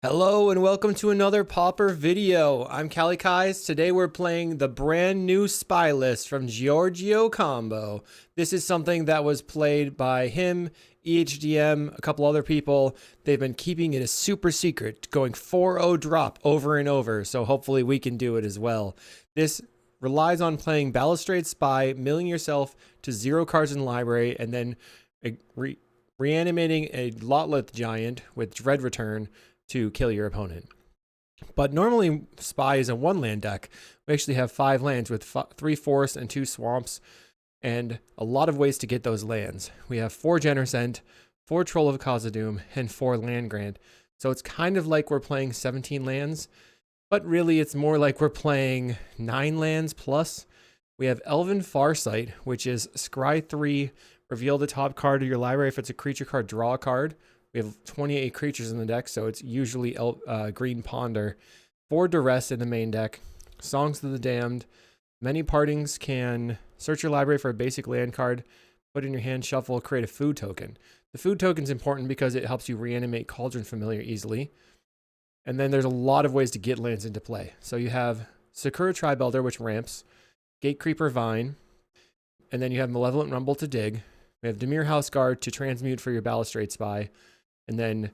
Hello and welcome to another Pauper video. I'm kalikaiz. Today we're playing the brand new spy list from Giorgio Combo. This is something that was played by him, EHDM, a couple other people. They've been keeping it a super secret, going 4-0 drop over and over, so hopefully we can do it as well. This relies on playing Balustrade Spy, milling yourself to 0 cards in the library, and then reanimating a Lotleth Giant with Dread Return to kill your opponent. But normally Spy is a 1-land deck. We actually have 5 lands with 3 forests and 2 swamps, and a lot of ways to get those lands. We have 4 Generous End, 4 Troll of Khazad-dûm, and 4 Land Grant. So it's kind of like we're playing 17 lands, but really it's more like we're playing 9 lands plus. We have Elven Farsight, which is scry 3, reveal the top card of your library. If it's a creature card, draw a card. We have 28 creatures in the deck, so it's usually Green Ponder. 4 Duress in the main deck. Songs of the Damned. Many Partings can search your library for a basic land card, put it in your hand, shuffle, create a food token. The food token is important because it helps you reanimate Cauldron Familiar easily. And then there's a lot of ways to get lands into play. So you have Sakura Tribe Elder, which ramps, Gatecreeper Vine, and then you have Malevolent Rumble to dig. We have Dimir House Guard to transmute for your Balustrade Spy. And then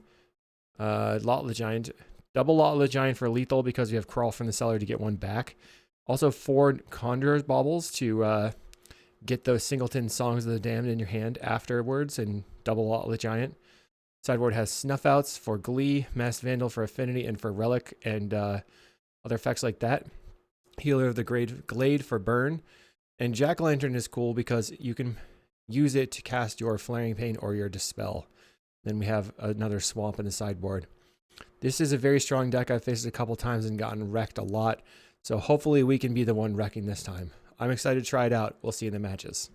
Lotleth Giant, double Lotleth Giant for lethal because we have Crawl from the Cellar to get 1 back. Also 4 Conjurer's Baubles to get those Singleton Songs of the Damned in your hand afterwards, and double Lotleth Giant. Sideboard has Snuff Outs for Glee, Masked Vandal for Affinity, and for Relic, and other effects like that. Healer of the Glade for Burn. And Jack-O-Lantern is cool because you can use it to cast your Flaring Pain or your Dispel. Then we have another swamp in the sideboard. This is a very strong deck. I've faced it a couple times and gotten wrecked a lot. So hopefully we can be the one wrecking this time. I'm excited to try it out. We'll see you in the matches.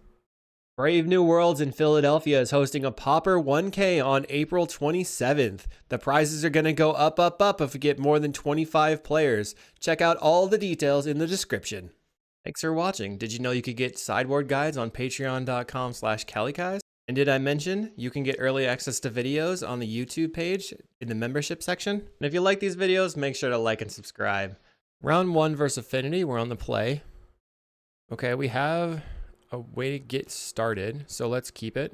Brave New Worlds in Philadelphia is hosting a Pauper 1K on April 27th. The prizes are going to go up, up, up if we get more than 25 players. Check out all the details in the description. Thanks for watching. Did you know you could get sideboard guides on patreon.com/kalikaiz? And did I mention you can get early access to videos on the YouTube page in the membership section? And if you like these videos, make sure to like and subscribe. Round 1 versus Affinity, we're on the play. Okay, we have a way to get started, so let's keep it.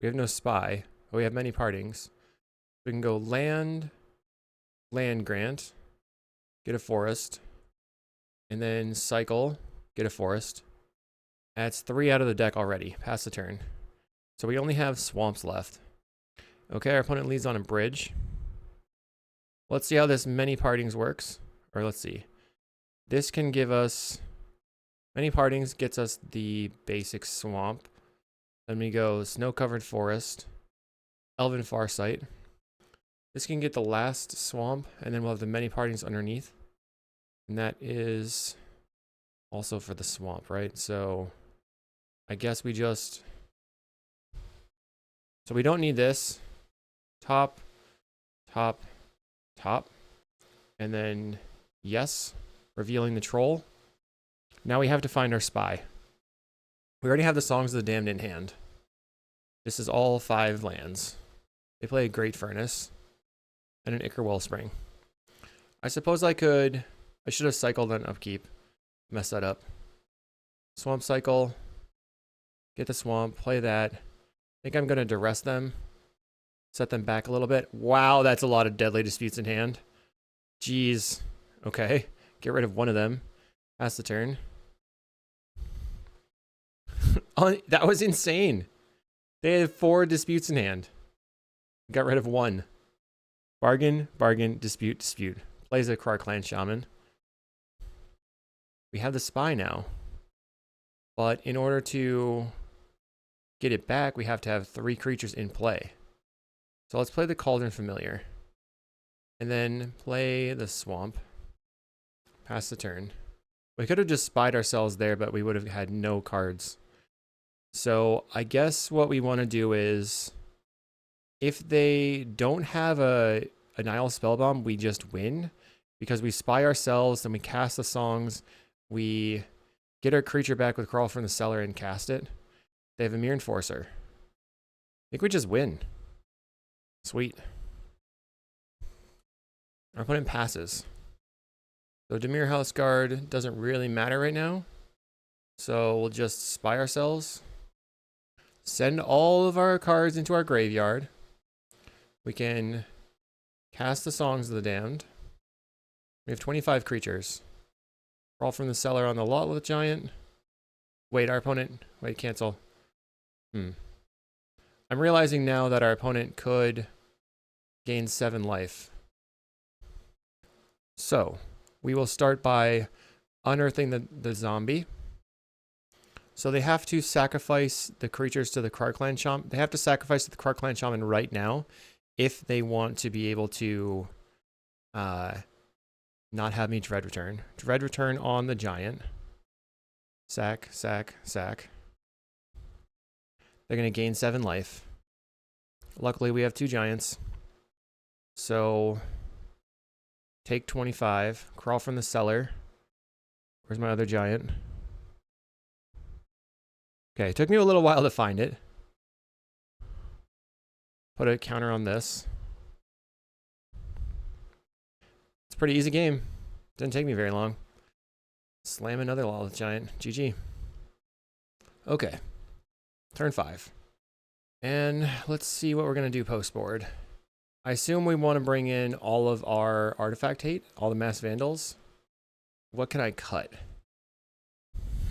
We have no Spy, but we have many Partings. We can go Land Grant, get a Forest, and then cycle, get a Forest. That's 3 out of the deck already. Pass the turn. So we only have swamps left. Okay, our opponent leads on a bridge. Let's see how this Many Partings works. Or let's see. This can give us... Many Partings gets us the basic swamp. Then we go Snow-Covered Forest. Elven Farsight. This can get the last swamp. And then we'll have the Many Partings underneath. And that is also for the swamp, right? So... I guess we just... So we don't need this. Top, top, top. And then, yes, revealing the troll. Now we have to find our spy. We already have the Songs of the Damned in hand. This is all 5 lands. They play a Great Furnace and an Ichor Wellspring. I suppose I should have cycled on upkeep. Mess that up. Swamp cycle. Get the swamp, play that. I think I'm going to duress them. Set them back a little bit. Wow, that's a lot of Deadly Disputes in hand. Jeez. Okay. Get rid of one of them. Pass the turn. That was insane. They had 4 disputes in hand. Got rid of 1. Bargain, bargain, dispute, dispute. Plays a Clan Shaman. We have the Spy now. But in order to get it back, we have to have 3 creatures in play. So let's play the Cauldron Familiar. And then play the Swamp. Pass the turn. We could have just spied ourselves there, but we would have had no cards. So I guess what we want to do is, if they don't have a Nihil Spellbomb, we just win. Because we spy ourselves, then we cast the songs, we get our creature back with Crawl from the Cellar and cast it. They have a Mere Enforcer. I think we just win. Sweet. Our opponent passes. So Dimir House Guard doesn't really matter right now. So we'll just spy ourselves. Send all of our cards into our graveyard. We can cast the Songs of the Damned. We have 25 creatures. Crawl from the cellar on the Lotleth Giant. Wait, our opponent... Wait, cancel. I'm realizing now that our opponent could gain 7 life. So, we will start by unearthing the zombie. So they have to sacrifice the creatures to the Krark-Clan Shaman. They have to sacrifice the Krark-Clan Shaman right now if they want to be able to not have me Dread Return. Dread Return on the Giant. Sack, sack, sack. They're going to gain 7 life. Luckily, we have 2 giants. So, take 25. Crawl from the cellar. Where's my other giant? Okay, it took me a little while to find it. Put a counter on this. It's a pretty easy game. Didn't take me very long. Slam another Lotleth Giant. GG. Okay. Turn 5. And let's see what we're going to do post-board. I assume we want to bring in all of our artifact hate, all the mass vandals. What can I cut?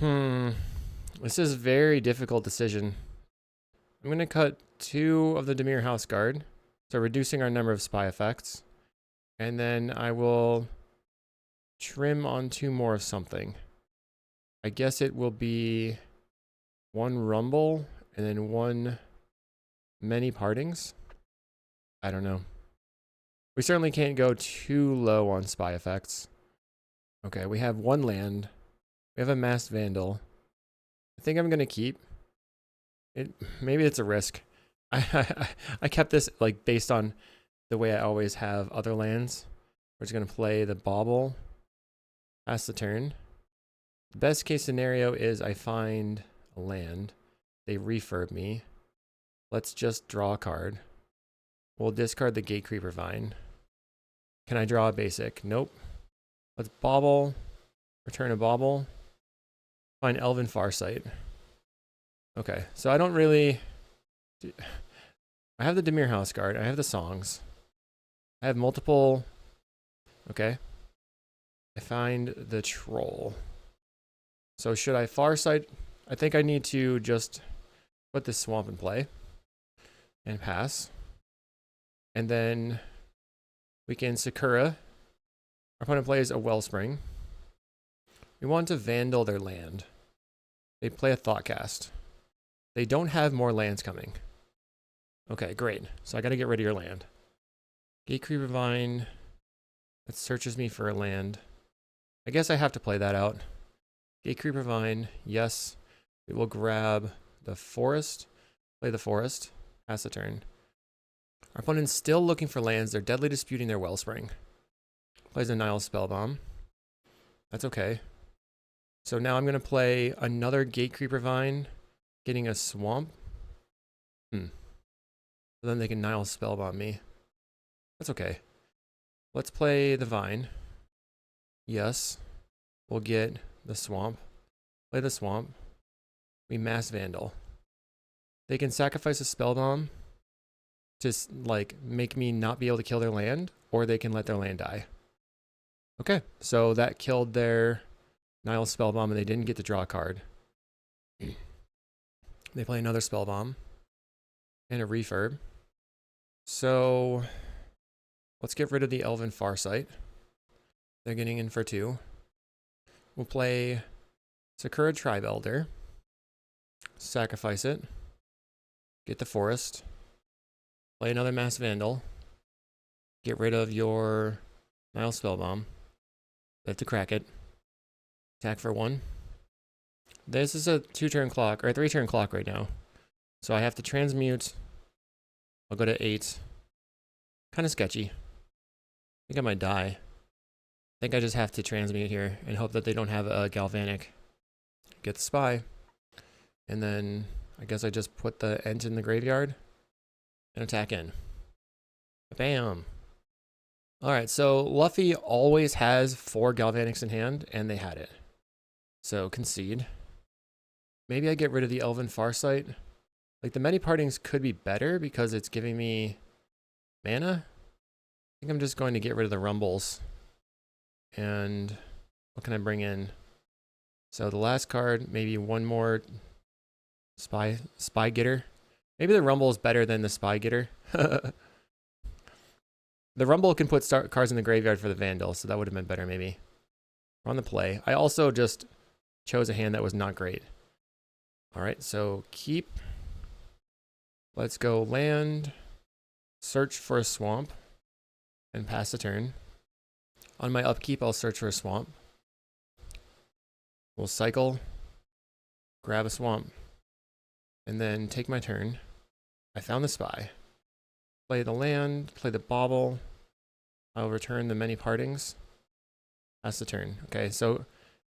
This is a very difficult decision. I'm going to cut 2 of the Dimir House Guard, so reducing our number of spy effects. And then I will trim on 2 more of something. I guess it will be 1 Rumble and then 1 Many Partings. I don't know. We certainly can't go too low on spy effects. Okay, we have 1 land. We have a Masked Vandal. I think I'm going to keep it. Maybe it's a risk. I kept this like based on the way I always have other lands. We're just going to play the Bauble. Pass the turn. The best case scenario is I find a land. They refurb me. Let's just draw a card. We'll discard the Gate Creeper Vine. Can I draw a basic? Nope. Let's Bauble. Return a Bauble. Find Elven Farsight. Okay, so I don't really... I have the Dimir House Guard. I have the songs. I have multiple... Okay. I find the Troll. So should I Farsight? I think I need to just put this Swamp in play. And pass. And then we can Sakura. Our opponent plays a Wellspring. We want to Vandal their land. They play a Thoughtcast. They don't have more lands coming. Okay, great. So I got to get rid of your land. Gate Creeper Vine. That searches me for a land. I guess I have to play that out. Gate Creeper Vine. Yes. We will grab the Forest. Play the Forest. Pass the turn. Our opponent's still looking for lands. They're deadly disputing their Wellspring. Plays a Nile Spellbomb. That's okay. So now I'm going to play another Gate Creeper Vine, getting a Swamp. So then they can Nile Spellbomb me. That's okay. Let's play the Vine. Yes. We'll get the Swamp. Play the Swamp. We Mass Vandal. They can sacrifice a Spellbomb to like make me not be able to kill their land, or they can let their land die. Okay, so that killed their Nile Spellbomb, and they didn't get to draw a card. They play another Spellbomb and a Refurb. So let's get rid of the Elven Farsight. They're getting in for 2. We'll play Sakura Tribe Elder. Sacrifice it. Get the Forest. Play another Mass Vandal. Get rid of your Nile Spellbomb. They have to crack it. Attack for 1. This is a 2-turn clock, or a 3-turn clock right now. So I have to transmute. I'll go to 8. Kind of sketchy. I think I might die. I think I just have to transmute here and hope that they don't have a Galvanic. Get the Spy. And then I guess I just put the Ent in the graveyard and attack in. Bam! All right, so Luffy always has 4 Galvanics in hand, and they had it. So concede. Maybe I get rid of the Elven Farsight. Like, the many partings could be better because it's giving me mana. I think I'm just going to get rid of the Rumbles. And what can I bring in? So the last card, maybe one more Spy Getter. Maybe the Rumble is better than the Spy Getter. The Rumble can put cards in the graveyard for the Vandal, so that would have been better maybe. On the play. I also just chose a hand that was not great. All right, so keep. Let's go land, search for a swamp, and pass the turn. On my upkeep, I'll search for a swamp. We'll cycle, grab a swamp, and then take my turn. I found the Spy. Play the land, play the Bauble. I'll return the many partings. Pass the turn. Okay, so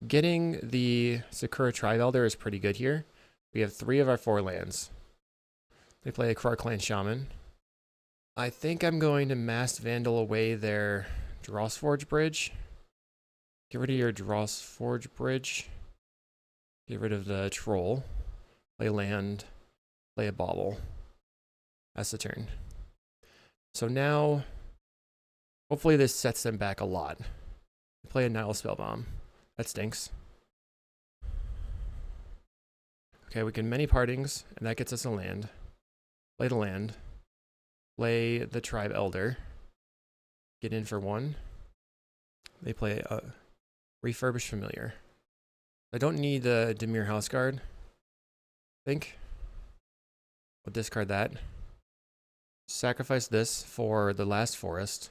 getting the Sakura Tribe Elder is pretty good here. We have 3 of our 4 lands. They play a Krark-Clan Shaman. I think I'm going to Masked Vandal away their Drossforge Bridge. Get rid of your Drossforge Bridge. Get rid of the Troll. Play land. Play a Bauble. That's the turn. So now, hopefully this sets them back a lot. Play a Nile Spellbomb. That stinks. Okay, we can many partings, and that gets us a land. Play the land. Play the Tribe Elder. Get in for 1. They play a Refurbished Familiar. I don't need the Dimir House Guard. I think. We'll discard that. Sacrifice this for the last forest.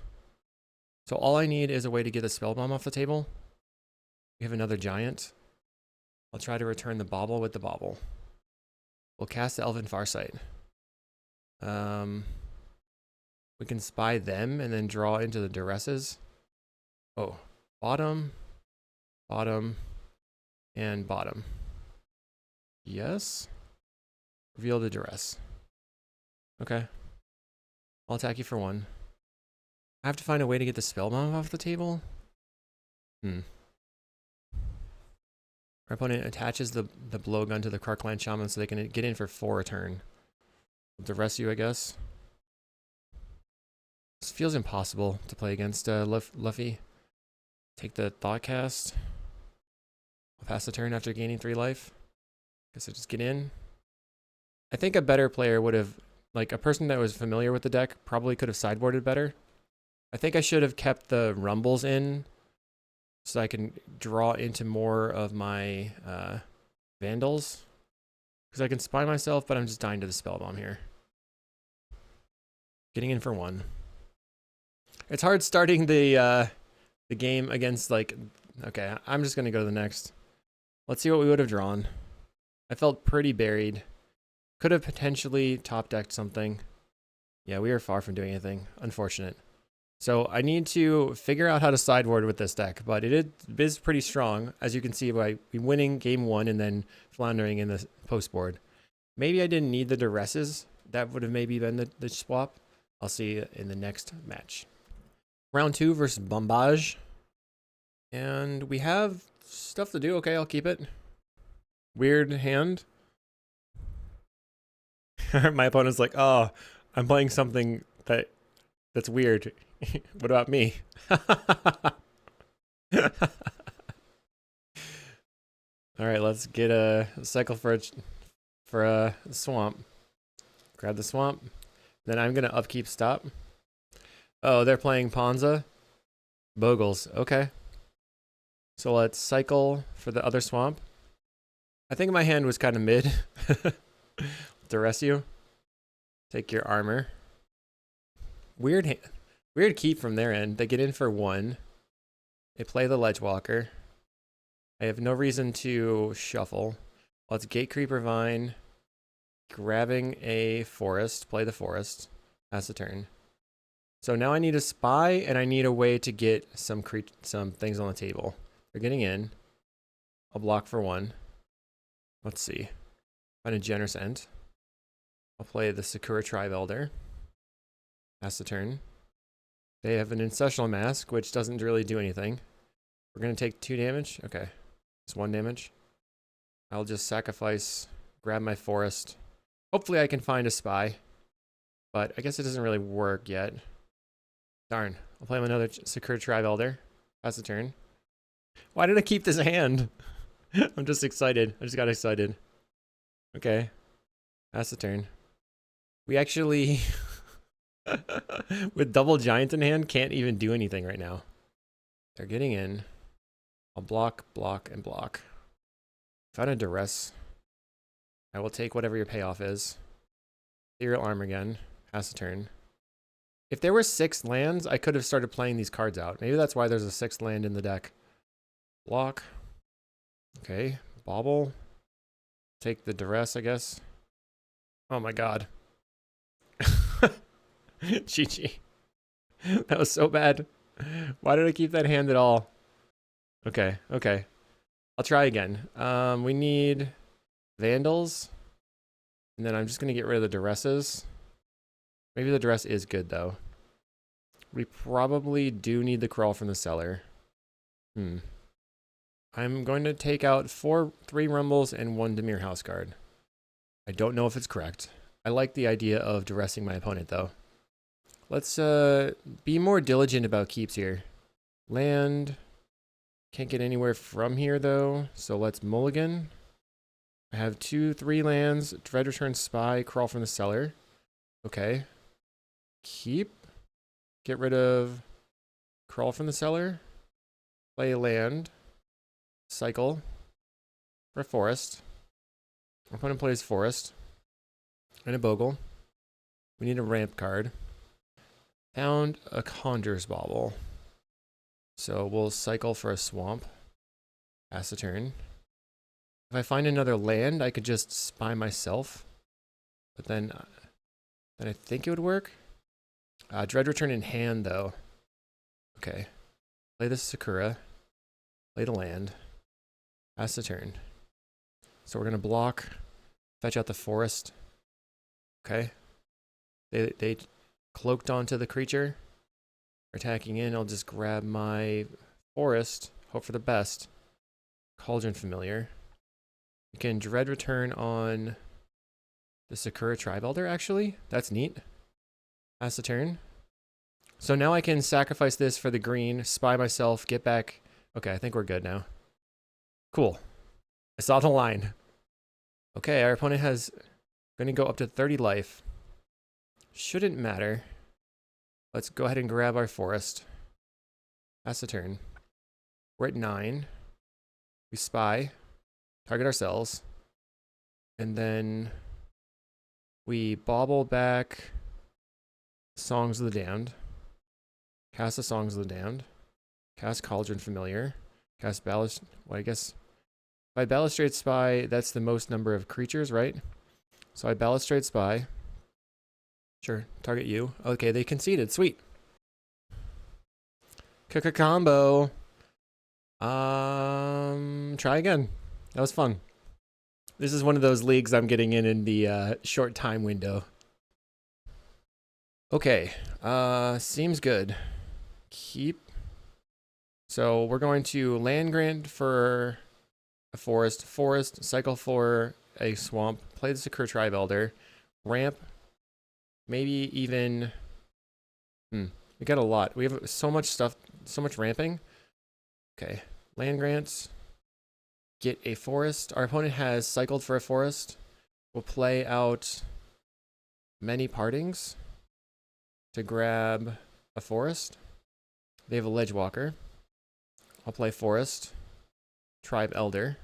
So all I need is a way to get the Spellbomb off the table. We have another giant. I'll try to return the Bauble with the Bauble. We'll cast the Elven Farsight. We can spy them and then draw into the Duresses. Oh, bottom, bottom, and bottom. Yes. Reveal the Duress. Okay. I'll attack you for 1. I have to find a way to get the Spellbomb off the table. Our opponent attaches the blowgun to the Krark-Clan Shaman so they can get in for 4 a turn. The rest of you, I guess. This feels impossible to play against Luffy. Take the Thoughtcast. I'll pass the turn after gaining 3 life. Guess I just get in. I think a better player would have, like a person that was familiar with the deck, probably could have sideboarded better. I think I should have kept the Rumbles in so I can draw into more of my Vandals. Because I can spy myself, but I'm just dying to the Spellbomb here. Getting in for 1. It's hard starting the game against, like... Okay, I'm just going to go to the next. Let's see what we would have drawn. I felt pretty buried. Could have potentially top-decked something. Yeah, we are far from doing anything. Unfortunate. So I need to figure out how to sideboard with this deck, but it is pretty strong, as you can see by winning game 1 and then floundering in the post board. Maybe I didn't need the Duresses. That would have maybe been the swap. I'll see you in the next match. Round 2 versus Bombage. And we have stuff to do. Okay, I'll keep it. Weird hand. My opponent's like, oh, I'm playing something that's weird. What about me? All right, let's get a cycle for a swamp. Grab the swamp. Then I'm gonna upkeep stop. Oh, they're playing Ponza. Bogles. Okay. So let's cycle for the other swamp. I think my hand was kind of mid. Duress you. Take your armor. Weird keep from their end. They get in for 1. They play the Ledgewalker. I have no reason to shuffle. Let's Gate Creeper Vine. Grabbing a forest. Play the forest. Pass the turn. So now I need a spy and I need a way to get some things on the table. They're getting in. I'll block for 1. Let's see. Find a Generous End. I'll play the Sakura Tribe Elder. Pass the turn. They have an Ancestral Mask, which doesn't really do anything. We're going to take 2 damage. Okay. It's 1 damage. I'll just sacrifice, grab my forest. Hopefully I can find a spy. But I guess it doesn't really work yet. Darn. I'll play him another Secure Tribe Elder. Pass the turn. Why did I keep this hand? I'm just excited. I just got excited. Okay. Pass the turn. We actually, with double giant in hand, can't even do anything right now. They're getting in. I'll block, block, and block. Found a duress. I will take whatever your payoff is. Ethereal Arm again. Pass the turn. If there were 6 lands, I could have started playing these cards out. Maybe that's why there's a 6th land in the deck. Block. Okay. Bobble. Take the duress, I guess. Oh my god. GG. That was so bad. Why did I keep that hand at all? Okay, okay. I'll try again. We need Vandals. And then I'm just going to get rid of the duresses. Maybe the duress is good, though. We probably do need the Crawl from the Cellar. I'm going to take out 3 Rumbles and 1 Dimir House Guard. I don't know if it's correct. I like the idea of duressing my opponent, though. Let's be more diligent about keeps here. Land. Can't get anywhere from here, though. So let's mulligan. I have 2, 3 lands. Dread Return Spy. Crawl from the Cellar. Okay. Keep. Get rid of Crawl from the Cellar. Play land. Cycle. For a forest. Opponent plays forest. And a Bogle. We need a ramp card. Found a Conjurer's Bauble. So we'll cycle for a swamp. Pass the turn. If I find another land, I could just spy myself. But then I think it would work. Dread Return in hand, though. Okay. Play the Sakura. Play the land. Pass the turn. So we're going to block. Fetch out the forest. Okay. They cloaked onto the creature. Attacking in, I'll just grab my forest. Hope for the best. Cauldron Familiar. You can Dread Return on the Sakura Tribe Elder, actually. That's neat. Pass the turn. So now I can sacrifice this for the green, spy myself, get back. Okay, I think we're good now. Cool. I saw the line. Okay, our opponent has going to go up to 30 life. Shouldn't matter. Let's go ahead and grab our forest. Pass the turn. We're at 9. We spy. Target ourselves. And then we bobble back Songs of the Damned. Cast the Songs of the Damned. Cast Cauldron Familiar. Cast Ballast. Well, I guess by Balustrade Spy, that's the most number of creatures, right? So I Balustrade Spy. Sure, target you. Okay, they conceded. Sweet. Combo. Try again. That was fun. This is one of those leagues I'm getting in the short time window. Okay, seems good. Keep. So we're going to land grant for a forest, cycle for a swamp, play the Sakura Tribe Elder, ramp, maybe even, we got a lot. We have so much stuff, so much ramping. Okay, land grants, get a forest. Our opponent has cycled for a forest. We'll play out Many Partings to grab a forest. They have a Ledgewalker. I'll play forest, Tribe Elder,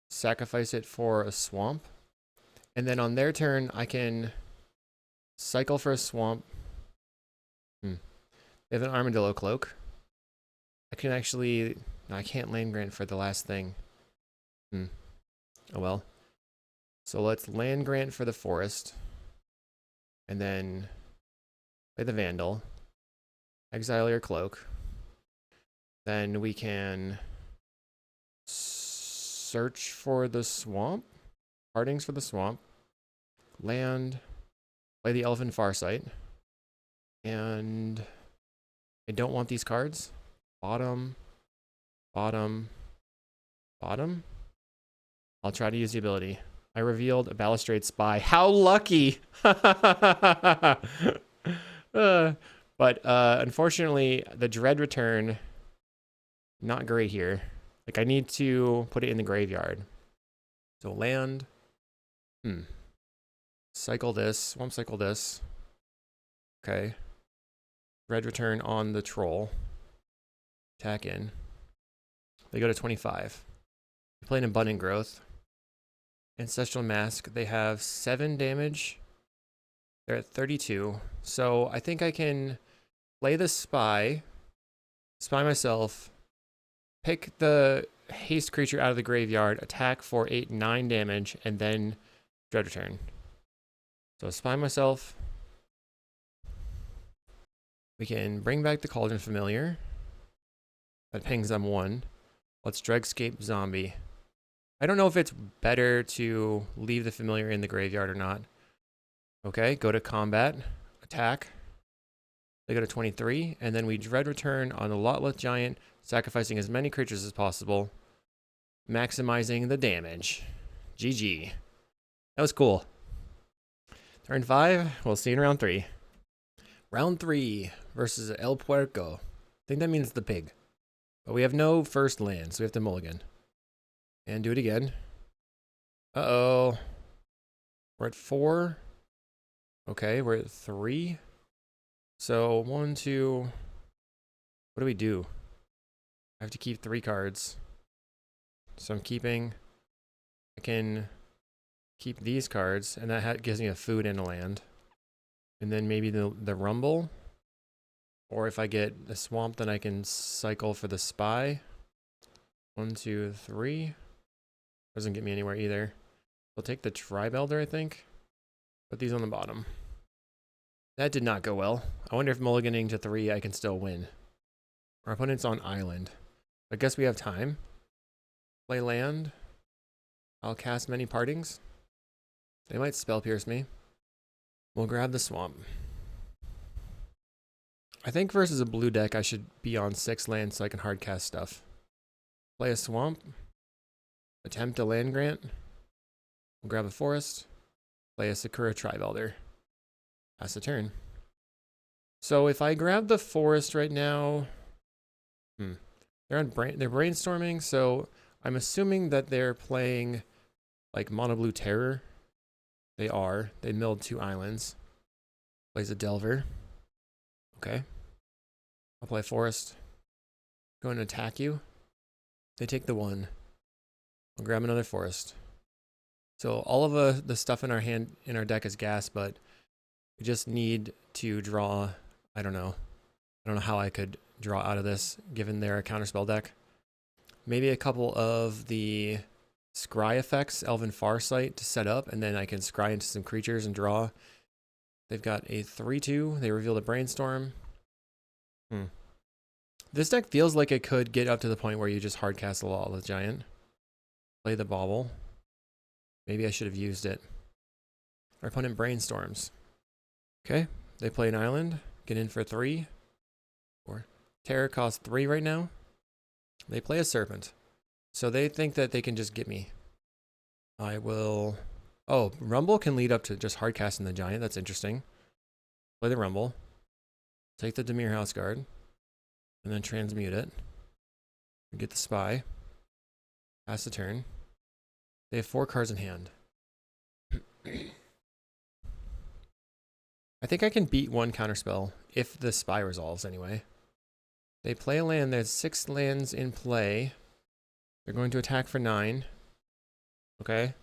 sacrifice it for a swamp, and then on their turn I can cycle for a swamp. They have an Armadillo Cloak. I can actually, no, I can't land grant for the last thing. Oh well. So let's land grant for the forest, and then play the Vandal, exile your cloak. Then we can search for the swamp, partings for the swamp, land, play the Elven Farsight, and I don't want these cards. Bottom, bottom, bottom. I'll try to use the ability. I revealed a Balustrade Spy. How lucky! But unfortunately, the Dread Return, not great here. Like, I need to put it in the graveyard. So land. Cycle this. Swamp cycle this. Okay. Dread Return on the Troll. Attack in. They go to 25. They play an Abundant Growth. Ancestral Mask. They have 7 damage. They're at 32. So I think I can play the Spy. Spy myself. Pick the haste creature out of the graveyard. Attack for 8, 9 damage. And then Dread Return. So Spy myself. We can bring back the Cauldron Familiar. That pings them 1. Let's Dregscape Zombie. I don't know if it's better to leave the Familiar in the graveyard or not. Okay, go to combat, attack. They go to 23, and then we Dread Return on the Lotleth Giant, sacrificing as many creatures as possible, maximizing the damage. GG. That was cool. Turn 5, we'll see you in round 3. Round 3 versus El Puerco. I think that means the pig. But we have no first land, so we have to mulligan. And do it again. Uh-oh. We're at 4. Okay, we're at 3. So 1, 2. What do we do? I have to keep 3 cards. So I'm keeping. I can keep these cards, and that gives me a food and a land. And then maybe the Rumble. Or if I get the Swamp, then I can cycle for the Spy. 1, 2, 3. Doesn't get me anywhere either. We'll take the Tribe Elder, I think. Put these on the bottom. That did not go well. I wonder if mulliganing to 3 I can still win. Our opponent's on island. I guess we have time. Play land. I'll cast Many Partings. They might Spell Pierce me. We'll grab the Swamp. I think versus a blue deck I should be on 6 lands so I can hard cast stuff. Play a Swamp. Attempt a land grant. We'll grab a forest. Play a Sakura Tribe Elder. Pass the turn. So if I grab the forest right now, they're brainstorming, so I'm assuming that they're playing like Mono Blue Terror. They are. They milled 2 islands. Plays a Delver. Okay. I'll play forest. Go and attack you. They take the 1. I'll grab another forest. So all of the stuff in our deck is gas, but we just need to draw. I don't know how I could draw out of this given their counterspell deck. Maybe a couple of the scry effects, Elven Farsight, to set up, and then I can scry into some creatures and draw. They've got a 3/2. They reveal the Brainstorm. This deck feels like it could get up to the point where you just hardcast the Lotleth Giant. Play the Bauble. Maybe I should have used it. Our opponent brainstorms. Okay, they play an island. Get in for 3. 4. Terror costs 3 right now. They play a Serpent. So they think that they can just get me. I will... Oh, Rumble can lead up to just hardcasting the Giant. That's interesting. Play the Rumble. Take the Dimir House Guard. And then transmute it. Get the Spy. Pass the turn. They have 4 cards in hand. I think I can beat 1 counterspell if the Spy resolves anyway. They play a land. There's 6 lands in play. They're going to attack for 9. Okay.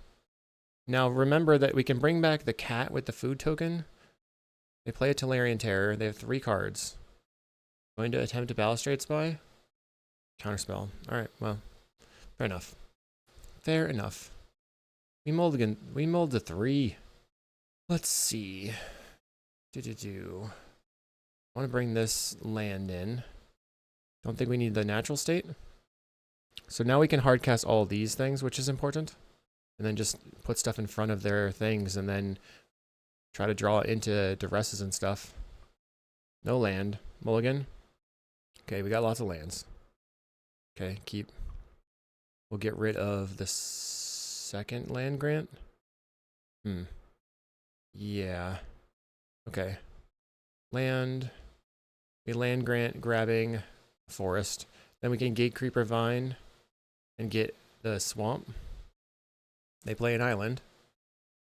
Now remember that we can bring back the cat with the food token. They play a Tolarian Terror. They have 3 cards. Going to attempt a Balustrade Spy. Counterspell. Alright, well. Fair enough. Fair enough. We mulled the 3. Let's see. I want to bring this land in. Don't think we need the natural state. So now we can hardcast all these things, which is important. And then just put stuff in front of their things and then try to draw it into duresses and stuff. No land. Mulligan. Okay, we got lots of lands. Okay, keep. We'll get rid of the second land grant. Yeah. Okay. Land. A land grant grabbing forest. Then we can gate creeper vine and get the swamp. They play an island.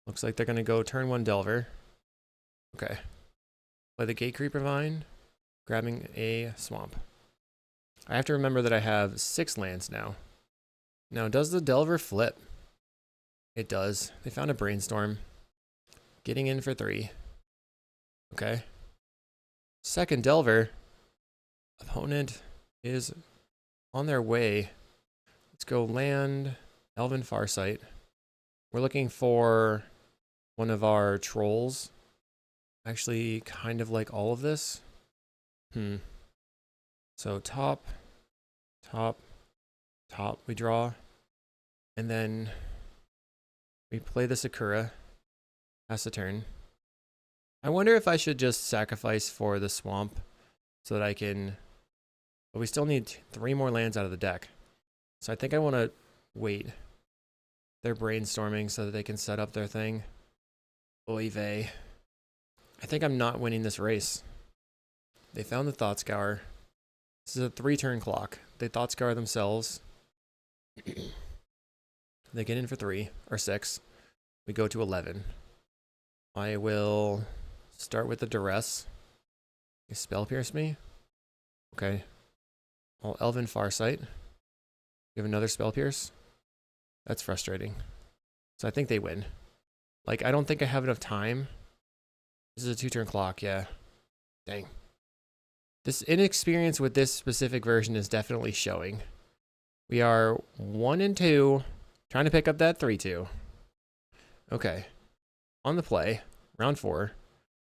Looks like they're going to go turn 1 Delver. Okay. Play the gate creeper vine, grabbing a swamp. I have to remember that I have 6 lands now. Now, does the Delver flip? It does. They found a brainstorm. Getting in for 3. Okay. Second Delver. Opponent is on their way. Let's go land Elven Farsight. We're looking for one of our trolls. Actually, kind of like all of this. So top, we draw. And then we play the Sakura. Pass the turn. I wonder if I should just sacrifice for the swamp so that I can... But we still need 3 more lands out of the deck. So I think I want to wait. They're brainstorming so that they can set up their thing. Oy vey. I think I'm not winning this race. They found the Thought Scour. This is a 3-turn clock. They Thought Scour themselves. They get in for 3 or 6. We go to 11. I will start with the Duress. You Spell Pierce me. Okay. I'll Elven Farsight. You have another Spell Pierce. That's frustrating. So I think they win. Like, I don't think I have enough time. This is a 2-turn clock, yeah. Dang. This inexperience with this specific version is definitely showing. We are 1 and 2, trying to pick up that 3-2. Okay. On the play, round 4.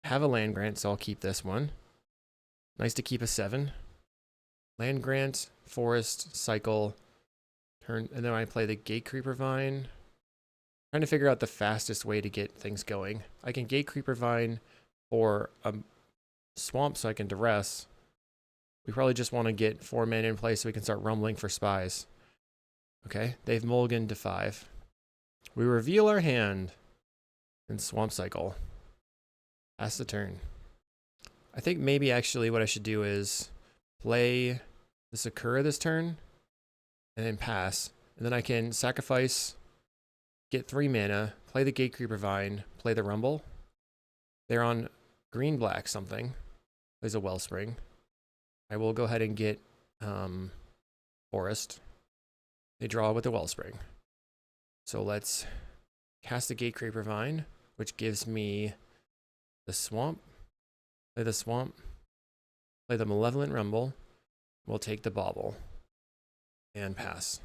Have a land grant, so I'll keep this one. Nice to keep a 7. Land grant, forest, cycle, turn, and then I play the Gate Creeper Vine. Trying to figure out the fastest way to get things going. I can Gate Creeper Vine for a swamp so I can Duress. We probably just want to get 4 mana in place so we can start rumbling for spies. Okay, they've mulliganed to 5. We reveal our hand in Swamp Cycle. Pass the turn. I think maybe actually what I should do is play the Sakura this turn and then pass. And then I can sacrifice, get 3 mana, play the Gate Creeper Vine, play the Rumble. They're on green-black something. There's a Wellspring. I will go ahead and get Forest. They draw with the Wellspring. So let's cast the Gate Creeper Vine, which gives me the Swamp. Play the Swamp. Play the Malevolent Rumble. We'll take the Bauble. And pass.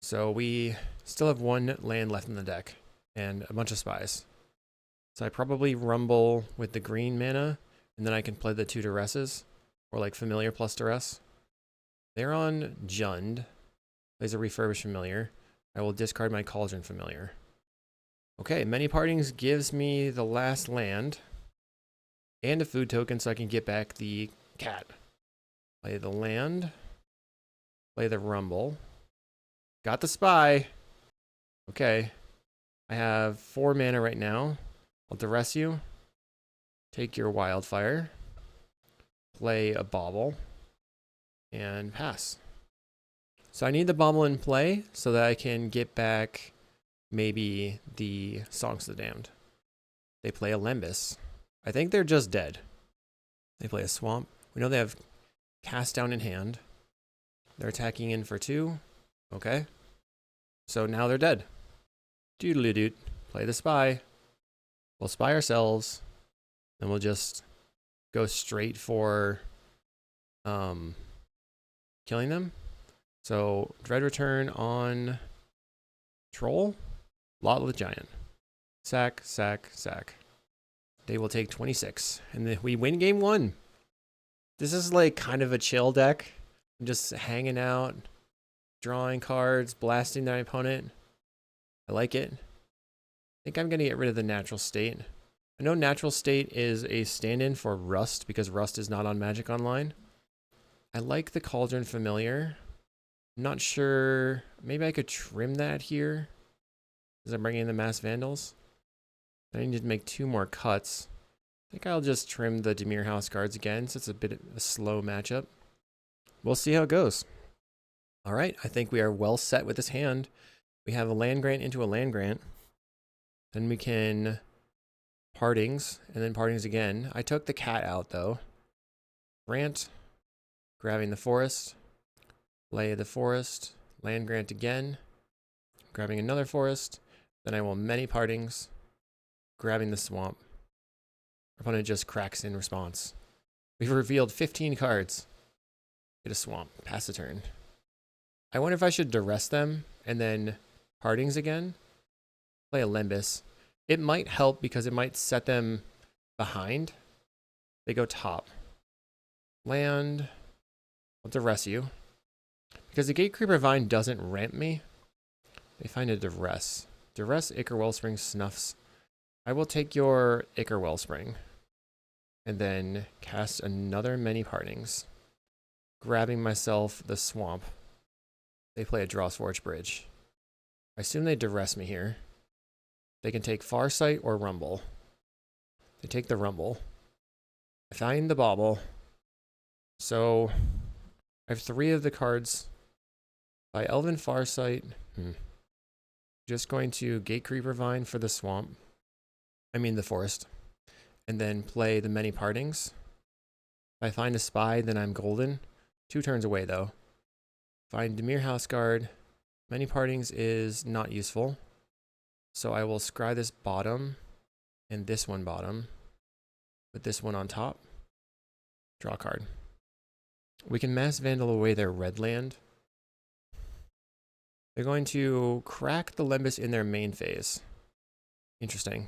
So we still have 1 land left in the deck. And a bunch of spies. So I probably Rumble with the green mana. And then I can play the 2 Duresses. Or like Familiar plus Duress. They're on Jund. Plays a Refurbished Familiar. I will discard my Cauldron Familiar. Okay, Many Partings gives me the last land. And a food token so I can get back the cat. Play the land. Play the Rumble. Got the Spy. Okay. I have 4 mana right now. I'll Duress you. Take your Wildfire. Play a Bauble. And pass. So I need the Bauble in play so that I can get back maybe the Songs of the Damned. They play a Lembas. I think they're just dead. They play a Swamp. We know they have Cast Down in hand. They're attacking in for 2. Okay. So now they're dead. Doodly-doot. Play the Spy. We'll Spy ourselves. Then we'll just go straight for killing them. So Dread Return on Troll. Lot with Giant. Sack, sack, sack. They will take 26. And we win game 1. This is like kind of a chill deck. I'm just hanging out, drawing cards, blasting my opponent. I like it. I think I'm going to get rid of the Natural State. I know Natural State is a stand-in for Rust because Rust is not on Magic Online. I like the Cauldron Familiar. I'm not sure. Maybe I could trim that here as I'm bringing in the Mass Vandals. I need to make 2 more cuts. I think I'll just trim the Dimir House Guards again, since it's a bit of a slow matchup. We'll see how it goes. All right, I think we are well set with this hand. We have a land grant into a land grant. Then we can partings, and then partings again. I took the cat out, though. Grant, grabbing the forest. Play the forest. Land grant again. Grabbing another forest. Then I will many partings. Grabbing the swamp. Opponent just cracks in response. We've revealed 15 cards. Get a swamp. Pass the turn. I wonder if I should duress them and then partings again. Play a Limbus. It might help because it might set them behind. They go top. Land. I'll duress you. Because the Gatecreeper Vine doesn't ramp me. They find a duress. Duress, Ichor Wellspring, Snuffs. I will take your Ichor Wellspring. And then cast another many partings. Grabbing myself the swamp. They play a Drawsforge Bridge. I assume they duress me here. They can take Farsight or Rumble. They take the Rumble. I find the Bauble. So I have 3 of the cards by Elven Farsight. Just going to Gatecreeper Vine for the swamp. I mean the forest. And then play the many partings. If I find a spy, then I'm golden. 2 turns away, though. Find Dimir House Guard. Many partings is not useful. So I will scry this bottom and this one bottom. Put this one on top. Draw a card. We can Mass Vandal away their red land. They're going to crack the Limbus in their main phase. Interesting.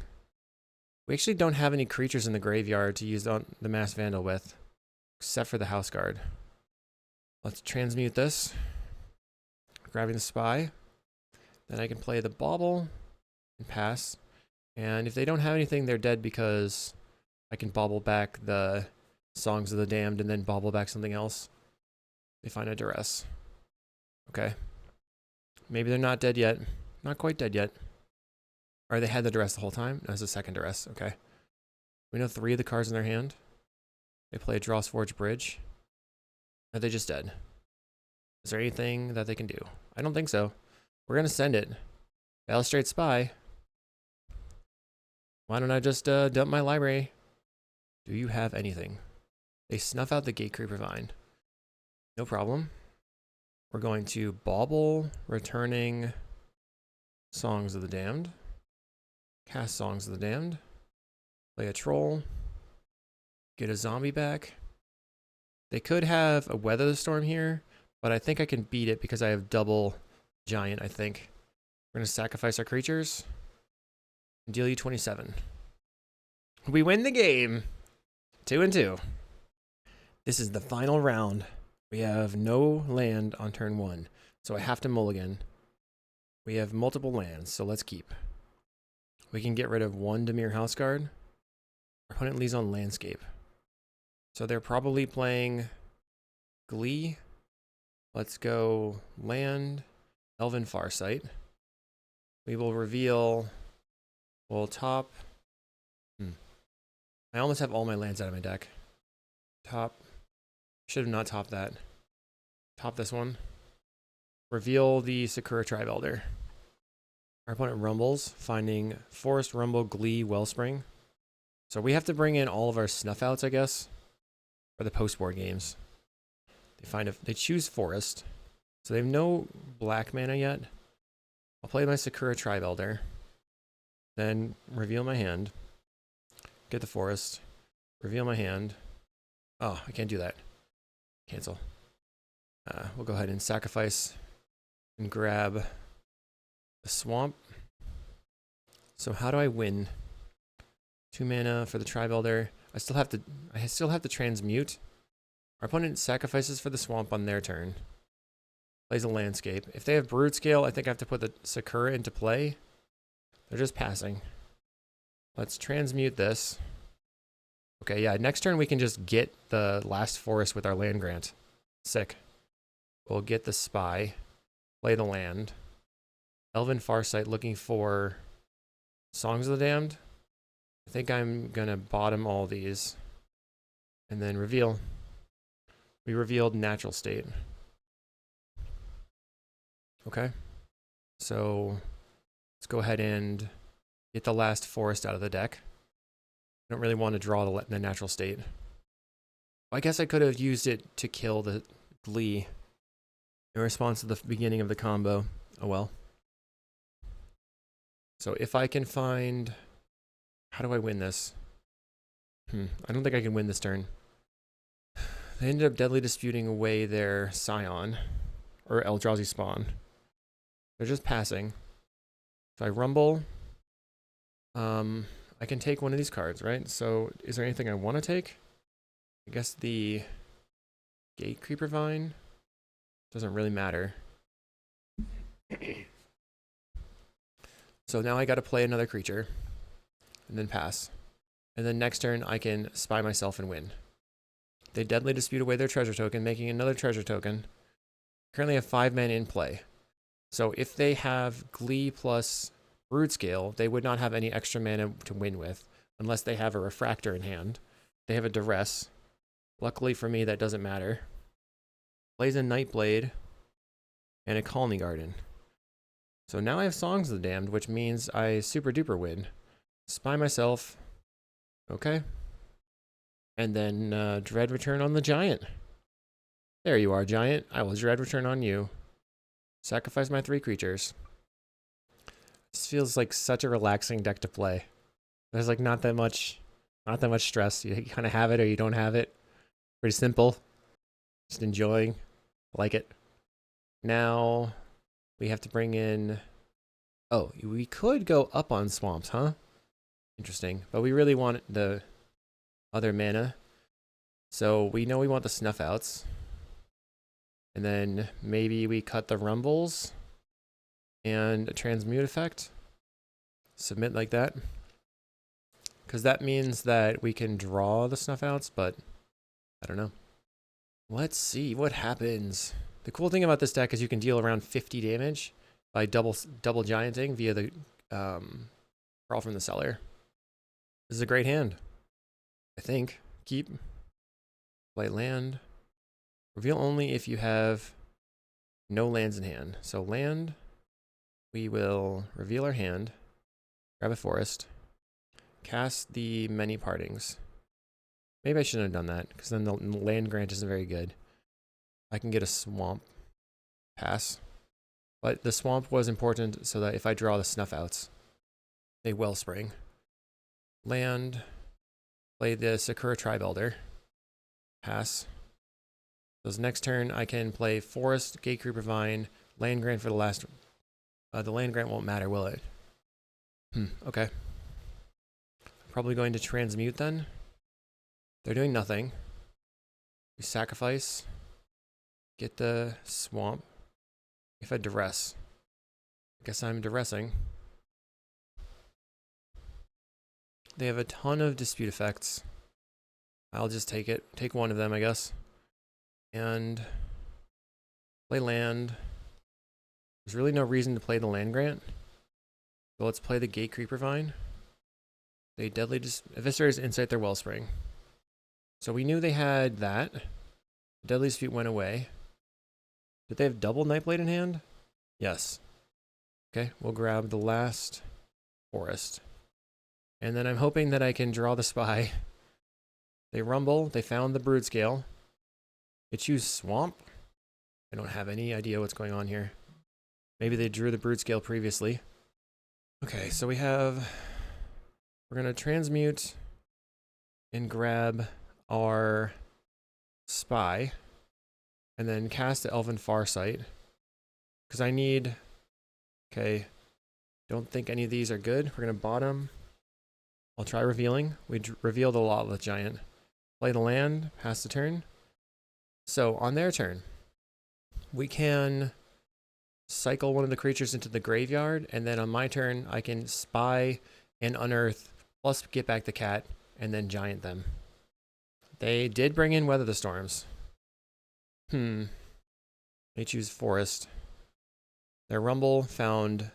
We actually don't have any creatures in the graveyard to use the Mass Vandal with, except for the House Guard. Let's transmute this. Grabbing the Spy. Then I can play the Bauble and pass. And if they don't have anything, they're dead because I can bauble back the Songs of the Damned and then bauble back something else. They find a duress. Okay. Maybe they're not dead yet. Not quite dead yet. Or they had the duress the whole time? That was a second duress. Okay. We know 3 of the cards in their hand. They play a Drawsforge Bridge. Are they just dead? Is there anything that they can do? I don't think so. We're going to send it. Balustrade Spy. Why don't I just dump my library? Do you have anything? They snuff out the Gatecreeper Vine. No problem. We're going to Bauble, returning Songs of the Damned. Cast Songs of the Damned. Play a Troll. Get a zombie back. They could have a Weather the Storm here, but I think I can beat it because I have double Giant, I think. We're going to sacrifice our creatures. And deal you 27. We win the game. 2-2. This is the final round. We have no land on turn 1, so I have to mulligan. We have multiple lands, so let's keep. We can get rid of 1 Dimir House Guard. Our opponent leaves on Landscape. So they're probably playing Glee. Let's go land, Elven Farsight. We will reveal, we'll top. I almost have all my lands out of my deck. Top. Should have not topped that. Top this one. Reveal the Sakura Tribe Elder. Our opponent rumbles, finding Forest, Rumble, Glee, Wellspring. So we have to bring in all of our snuff outs, I guess, for the post-board games. They choose Forest, so they have no black mana yet. I'll play my Sakura Tribe Elder, then reveal my hand, get the Forest, reveal my hand. Oh, I can't do that. Cancel. We'll go ahead and sacrifice and grab the swamp. So how do I win? 2 mana for the Tribe Elder. I still have to transmute. Our opponent sacrifices for the swamp on their turn. Plays a landscape. If they have Brood Scale, I think I have to put the Sakura into play. They're just passing. Let's transmute this. Okay, yeah, next turn we can just get the last forest with our land grant. Sick. We'll get the spy. Play the land. Elven Farsight looking for Songs of the Damned. I think I'm gonna bottom all these. And then reveal. We revealed Natural State. Okay. So let's go ahead and get the last forest out of the deck. I don't really want to draw the Natural State. I guess I could have used it to kill the Glee in response to the beginning of the combo. Oh well. So if I can find... How do I win this? I don't think I can win this turn. They ended up deadly disputing away their Scion, or Eldrazi Spawn. They're just passing. If I rumble, I can take one of these cards, right? So is there anything I want to take? I guess the Gatecreeper Vine doesn't really matter. So now I got to play another creature and then pass. And then next turn I can spy myself and win. They deadly dispute away their treasure token, making another treasure token. Currently have 5 men in play. So if they have Glee plus Brood Scale, they would not have any extra mana to win with, unless they have a Refractor in hand. They have a Duress. Luckily for me, that doesn't matter. Plays a Nightblade and a Colony Garden. So now I have Songs of the Damned, which means I super duper win. Spy myself. Okay. And then Dread Return on the Giant. There you are, Giant. I will Dread Return on you. Sacrifice my 3 creatures. This feels like such a relaxing deck to play. There's like not that much stress. You kind of have it or you don't have it. Pretty simple. Just enjoying. Like it. Now we have to bring in... Oh, we could go up on swamps, huh? Interesting. But we really want the other mana. So we know we want the Snuff Outs. And then maybe we cut the Rumbles and a Transmute effect. Submit like that. Because that means that we can draw the Snuff Outs, but I don't know. Let's see what happens. The cool thing about this deck is you can deal around 50 damage by double gianting via the Crawl from the Cellar. This is a great hand, I think. Keep. Play land. Reveal only if you have no lands in hand. So land, we will reveal our hand, grab a forest, cast the Many Partings. Maybe I shouldn't have done that, because then the land grant isn't very good. I can get a swamp. Pass. But the swamp was important so that if I draw the Snuff Outs, they Wellspring. Land. Play the Sakura Tribe Elder. Pass. So next turn I can play Forest, Gatecreeper Vine, Land Grant for the last... the Land Grant won't matter, will it? Okay. Probably going to Transmute then. They're doing nothing. We sacrifice. Get the swamp. If I duress. I guess I'm duressing. They have a ton of dispute effects. I'll just take it. Take one of them, I guess. And play land. There's really no reason to play the Land Grant. So let's play the Gatecreeper Vine. They deadly Eviscerators incite their Wellspring. So we knew they had that. Deadly Dispute went away. Did they have double Nightblade in hand? Yes. Okay, we'll grab the last forest. And then I'm hoping that I can draw the Spy. They rumble. They found the Brood Scale. They choose Swamp. I don't have any idea what's going on here. Maybe they drew the Brood Scale previously. Okay, so we have... We're going to transmute and grab our Spy. And then cast the Elven Farsight. Because I need... Okay. Don't think any of these are good. We're going to bottom. I'll try revealing. We revealed a lot with Giant. Play the land. Pass the turn. So, on their turn, we can cycle one of the creatures into the graveyard. And then on my turn, I can Spy and Unearth. Plus get back the cat. And then Giant them. They did bring in Weather the Storms. They choose Forest. Their Rumble found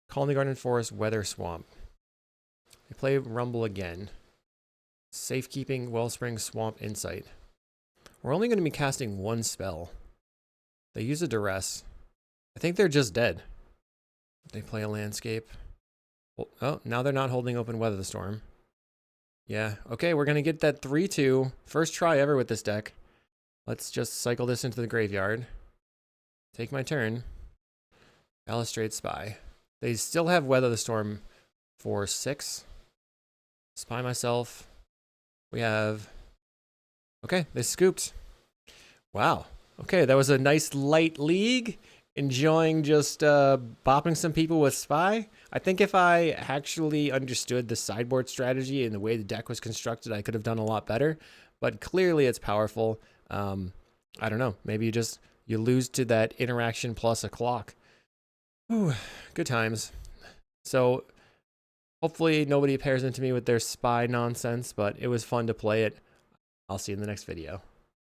Colony Garden Forest, Weather Swamp. They play Rumble again. Safekeeping, Wellspring, Swamp, Insight. We're only going to be casting one spell. They use a Duress. I think they're just dead. They play a Landscape. Oh, now they're not holding open Weather the Storm. Yeah, okay, we're going to get that 3-2. First try ever with this deck. Let's just cycle this into the graveyard. Take my turn. Balustrade Spy. They still have Weather the Storm for 6. Spy myself. We have... Okay, they scooped. Wow. Okay, that was a nice light league. Enjoying just bopping some people with Spy. I think if I actually understood the sideboard strategy and the way the deck was constructed, I could have done a lot better. But clearly it's powerful. I don't know. Maybe you lose to that interaction plus a clock. Whew, good times. So hopefully nobody pairs into me with their Spy nonsense, but it was fun to play it. I'll see you in the next video.